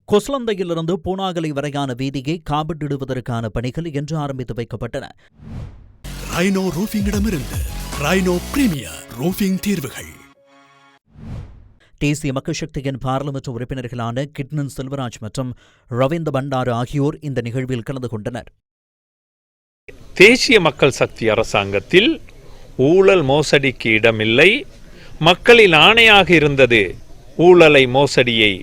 கொஸ்லந்தையிலிருந்து பூனாகலை வரையான வீதியை காபிட்டிடுவதற்கான பணிகள் இன்று ஆரம்பித்து வைக்கப்பட்டன. ரைனோ ரூஃபிங்கிடமிருந்து ரைனோ பிரீமியர் ரூஃபிங் தீர்வுகள். தேசிய மக்கள் சக்தியின் பாராளுமன்ற உறுப்பினர்களான கிட்னன் செல்வராஜ் மற்றும் ரவீந்திர பண்டாரு ஆகியோர் இந்த நிகழ்வில் கலந்து கொண்டனர். தேசிய மக்கள் சக்தி அரசாங்கத்தில் ஊழல் மோசடிக்கு இடமில்லை, மக்களின் ஆணையாக இருந்தது ஊழலை மோசடியை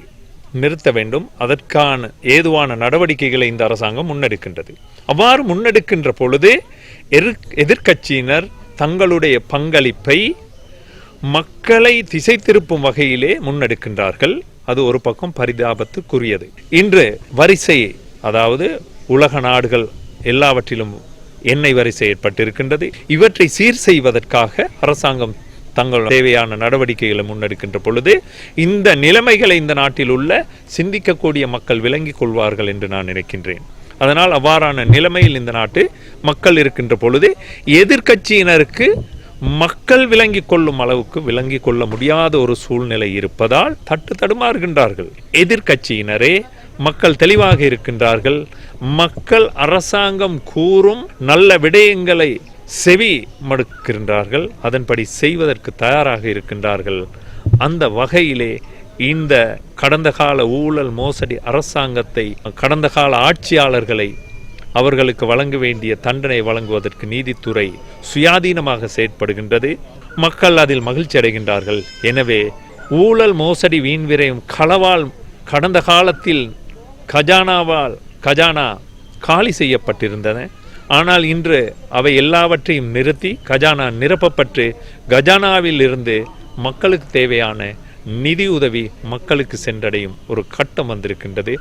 நிறுத்த வேண்டும், அதற்கான ஏதுவான நடவடிக்கைகளை இந்த அரசாங்கம் முன்னெடுக்கின்றது. அவ்வாறு முன்னெடுக்கின்ற பொழுது எதிர்க்கட்சியினர் தங்களுடைய பங்களிப்பை மக்களை திசை திருப்பும் வகையிலே முன்னெடுக்கின்றார்கள். அது ஒரு பக்கம் பரிதாபத்துக்குரியது. இன்று வரிசை, அதாவது உலக நாடுகள் எல்லாவற்றிலும் எண்ணெய் வரிசை ஏற்பட்டிருக்கின்றது. இவற்றை சீர் செய்வதற்காக அரசாங்கம் தங்கள் தேவையான நடவடிக்கைகளை முன்னெடுக்கின்ற பொழுது இந்த நிலைமைகளை இந்த நாட்டில் உள்ள சிந்திக்கக்கூடிய மக்கள் விளங்கிக் கொள்வார்கள் என்று நான் நினைக்கின்றேன். அதனால் அவ்வாறான நிலைமையில் இந்த நாட்டு மக்கள் இருக்கின்ற பொழுது எதிர்க்கட்சியினருக்கு மக்கள் விளங்கிக் கொள்ளும் அளவுக்கு விளங்கிக் கொள்ள முடியாத ஒரு சூழ்நிலை இருப்பதால் தடுமாறுகின்றார்கள். எதிர்க்கட்சியினரே மக்கள் தெளிவாக இருக்கின்றார்கள். மக்கள் அரசாங்கம் கூறும் நல்ல விடயங்களை செவி மடுக்கின்றார்கள், அதன்படி செய்வதற்கு தயாராக இருக்கின்றார்கள். அந்த வகையிலே இந்த கடந்த கால ஊழல் மோசடி அரசாங்கத்தை, கடந்த கால ஆட்சியாளர்களை அவர்களுக்கு வழங்க வேண்டிய தண்டனை வழங்குவதற்கு நீதித்துறை சுயாதீனமாக செயற்படுகின்றது. மக்கள் அதில் மகிழ்ச்சி அடைகின்றார்கள். எனவே ஊழல் மோசடி வீண்விரையும் களவால் கடந்த காலத்தில் கஜானா காலி செய்யப்பட்டிருந்தன. ஆனால் இன்று அவை எல்லாவற்றையும் நிறுத்தி கஜானா நிரப்பப்பட்டு கஜானாவில் இருந்து மக்களுக்கு தேவையான நிதி உதவி மக்களுக்கு சென்றடையும் ஒரு கட்டம் வந்திருக்கின்றது.